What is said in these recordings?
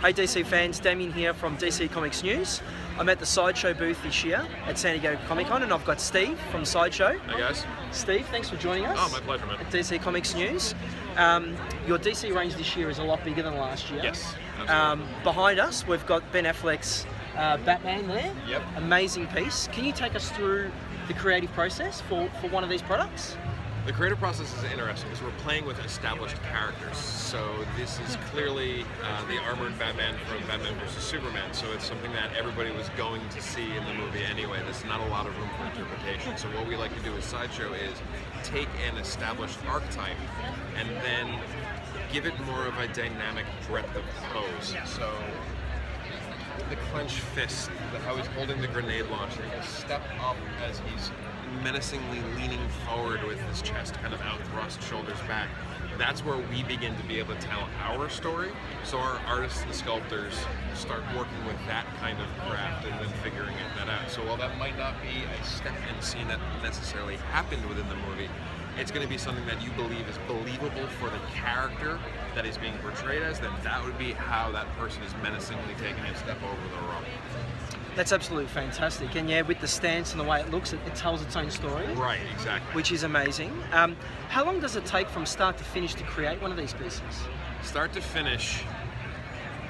Hey DC fans, Damien here from DC Comics News. I'm at the Sideshow booth this year at San Diego Comic Con, and I've got Steve from Sideshow. Hey guys. Steve, thanks for joining us. Oh, my pleasure, man. At DC Comics News. Your DC range this year is a lot bigger than last year. Yes, absolutely. Behind us, we've got Ben Affleck's Batman there. Yep. Amazing piece. Can you take us through the creative process for one of these products? The creative process is interesting because we're playing with established characters. So this is clearly the armored Batman from Batman vs. Superman. So it's something that everybody was going to see in the movie anyway. There's not a lot of room for interpretation. So what we like to do with Sideshow is take an established archetype and then give it more of a dynamic breadth of pose. So the clenched fist, how he's holding the grenade launcher, he'll step up as he's menacingly leaning forward with his chest kind of out thrust, shoulders back. That's where we begin to be able to tell our story. So our artists and sculptors start working with that kind of craft and then figuring that out. So while that might not be a step and scene that necessarily happened within the movie, it's going to be something that you believe is believable for the character that is being portrayed as, then that would be how that person is menacingly taking a step over the rope. That's absolutely fantastic, and yeah, with the stance and the way it looks, it tells its own story. Right, exactly. Which is amazing. How long does it take from start to finish to create one of these pieces? Start to finish,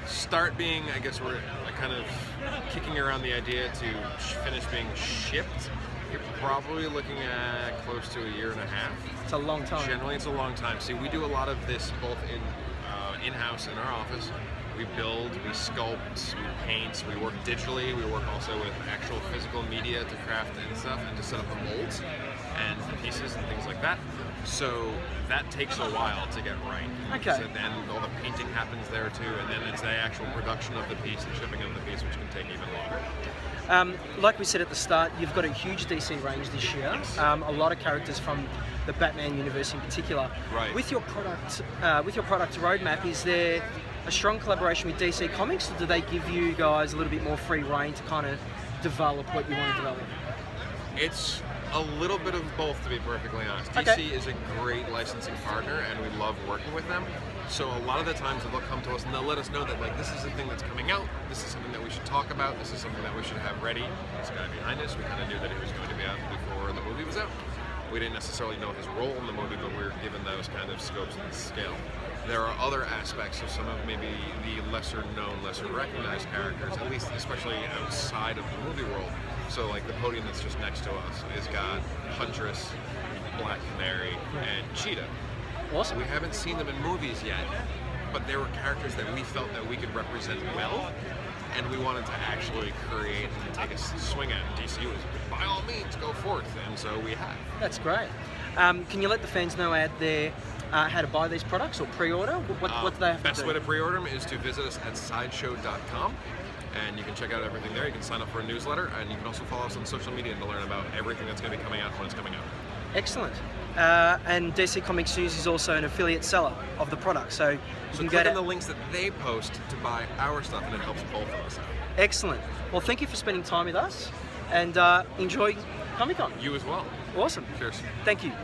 start being, I guess we're kind of kicking around the idea to finish being shipped. You're probably looking at close to a year and a half. It's a long time. Generally, it's a long time. See, we do a lot of this both in-house in our office. We build, we sculpt, we paint, we work digitally, we work also with actual physical media to craft and stuff and to set up the molds and pieces and things like that. So that takes a while to get right. Okay. So then all the painting happens there too, and then it's the actual production of the piece and shipping of the piece, which can take even longer. Like we said at the start, you've got a huge DC range this year. Yes. A lot of characters from the Batman universe in particular. Right. With your product roadmap, is there a strong collaboration with DC Comics, or do they give you guys a little bit more free reign to kind of develop what you want to develop? It's a little bit of both, to be perfectly honest. Okay. DC is a great licensing partner, and we love working with them. So a lot of the times they'll come to us and they'll let us know that, like, this is the thing that's coming out, this is something that we should talk about, this is something that we should have ready. This guy behind us, we kind of knew that he was going to be out before the movie was out. We didn't necessarily know his role in the movie, but we were given those kind of scopes and scale. There are other aspects of some of maybe the lesser known, lesser recognized characters, at least especially outside of the movie world. So like the podium that's just next to us has got Huntress, Black Canary, and Cheetah. Awesome. We haven't seen them in movies yet, but they were characters that we felt that we could represent well, and we wanted to actually create and take a swing at. DC was, by all means, go forth, and so we have. That's great. Can you let the fans know out there how to buy these products or pre-order? What do they have to do? Best way to pre-order them is to visit us at sideshow.com, and you can check out everything there. You can sign up for a newsletter, and you can also follow us on social media to learn about everything that's going to be coming out when it's coming out. Excellent. And DC Comics News is also an affiliate seller of the product, so you can click go on the links that they post to buy our stuff, and it helps both of us out. Excellent. Well, thank you for spending time with us, and enjoy Comic Con. You as well. Awesome. Cheers. Thank you.